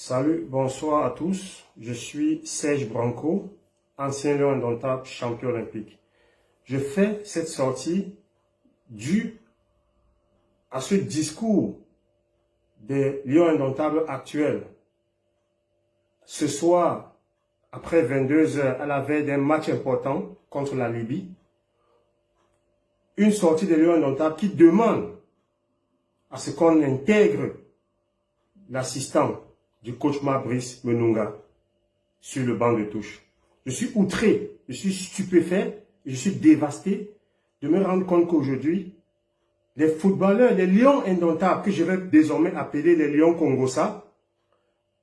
Salut, bonsoir à tous. Je suis Serge Branco, ancien lion indomptable, champion olympique. Je fais cette sortie due à ce discours des lions indomptables actuels. Ce soir, après 22 heures, à la veille d'un match important contre la Libye, une sortie des lions indomptables qui demande à ce qu'on intègre l'assistant du coach Brice Menunga sur le banc de touche. Je suis outré, je suis stupéfait, je suis dévasté de me rendre compte qu'aujourd'hui, les footballeurs, les lions indomptables, que je vais désormais appeler les lions Congossa,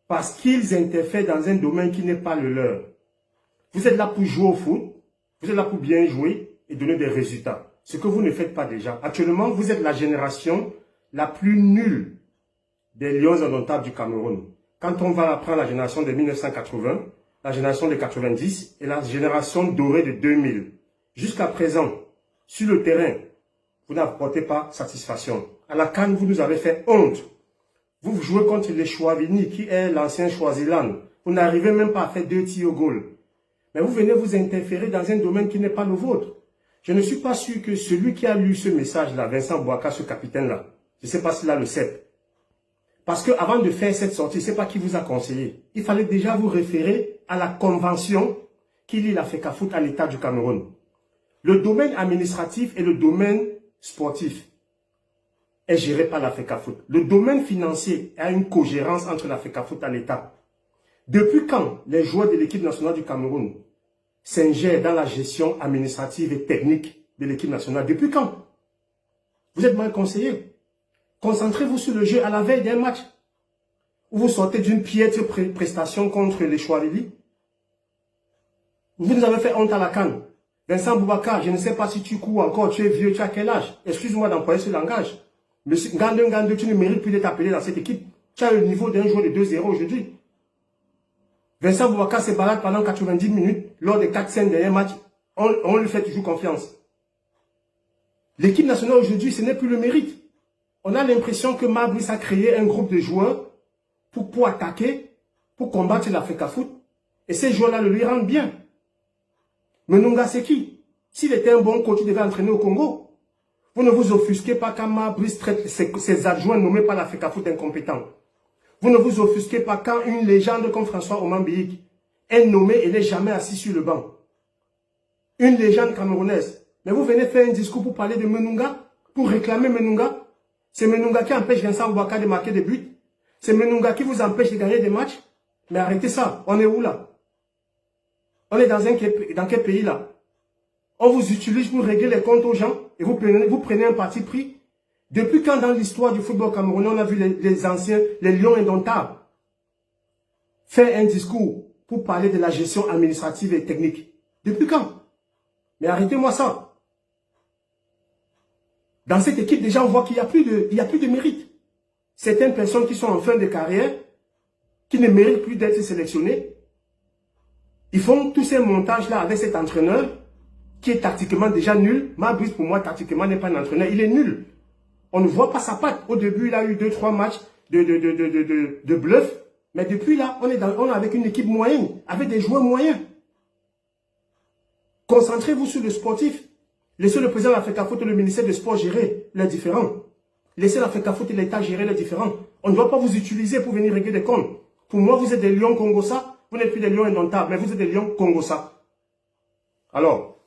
parce qu'ils interfèrent dans un domaine qui n'est pas le leur. Vous êtes là pour jouer au foot, vous êtes là pour bien jouer et donner des résultats. Ce que vous ne faites pas déjà. Actuellement, vous êtes la génération la plus nulle des lions indomptables du Cameroun. Quand on va prendre la génération de 1980, la génération de 90 et la génération dorée de 2000. Jusqu'à présent, sur le terrain, vous n'apportez pas satisfaction. À la CAN, vous nous avez fait honte. Vous jouez contre les Chouavini, qui est l'ancien Swaziland. Vous n'arrivez même pas à faire 2 tirs au goal. Mais vous venez vous interférer dans un domaine qui n'est pas le vôtre. Je ne suis pas sûr que celui qui a lu ce message-là, Vincent Boaka, ce capitaine-là, je ne sais pas s'il a le CEP. Parce qu'avant de faire cette sortie, ce n'est pas qui vous a conseillé. Il fallait déjà vous référer à la convention qui lie la FECAFOOT à l'État du Cameroun. Le domaine administratif et le domaine sportif est géré par la FECAFOOT. Le domaine financier a une cogérance entre la FECAFOOT et l'État. Depuis quand les joueurs de l'équipe nationale du Cameroun s'ingèrent dans la gestion administrative et technique de l'équipe nationale? Depuis quand? Vous êtes mal conseillé. Concentrez-vous sur le jeu à la veille d'un match où vous sortez d'une piètre prestation contre les Chouavili. Vous nous avez fait honte à la CAN. Vincent Boubaka, je ne sais pas si tu cours encore, tu es vieux, tu as quel âge? Excuse-moi d'employer ce langage. Monsieur Ngandou, tu ne mérites plus d'être appelé dans cette équipe. Tu as le niveau d'un joueur de 2-0 aujourd'hui. Vincent Boubaka se balade pendant 90 minutes lors des 4-5 derniers matchs. On lui fait toujours confiance. L'équipe nationale aujourd'hui, ce n'est plus le mérite. On a l'impression que Brice a créé un groupe de joueurs pour attaquer, pour combattre la FECAFOOT. Et ces joueurs-là le lui rendent bien. Menunga, c'est qui? S'il était un bon coach, il devait entraîner au Congo. Vous ne vous offusquez pas quand Brice traite ses adjoints nommés par la FECAFOOT d'incompétents. Vous ne vous offusquez pas quand une légende comme François Omambéik est nommé et n'est jamais assis sur le banc. Une légende camerounaise. Mais vous venez faire un discours pour parler de Menunga, pour réclamer Menunga. C'est Menunga qui empêche Vincent Boubaka de marquer des buts. C'est Menunga qui vous empêche de gagner des matchs. Mais arrêtez ça. On est où là? On est dans quel pays là? On vous utilise pour régler les comptes aux gens et vous prenez un parti pris. Depuis quand dans l'histoire du football camerounais on a vu les anciens, les lions indomptables, faire un discours pour parler de la gestion administrative et technique? Depuis quand? Mais arrêtez-moi ça. Dans cette équipe, déjà, on voit qu'il n'y a plus de mérite. Certaines personnes qui sont en fin de carrière, qui ne méritent plus d'être sélectionnées, ils font tous ces montages-là avec cet entraîneur qui est tactiquement déjà nul. Brice, pour moi, tactiquement, n'est pas un entraîneur. Il est nul. On ne voit pas sa patte. Au début, il a eu 2-3 matchs de bluff. Mais depuis là, on est avec une équipe moyenne, avec des joueurs moyens. Concentrez-vous sur le sportif. Laissez le président de la FECAFOOT et le ministère des Sports gérer les différends. Laissez la FECAFOOT et l'État gérer les différends. On ne doit pas vous utiliser pour venir régler des comptes. Pour moi, vous êtes des lions Congossa. Vous n'êtes plus des lions indomptables, mais vous êtes des lions Congossa. Alors,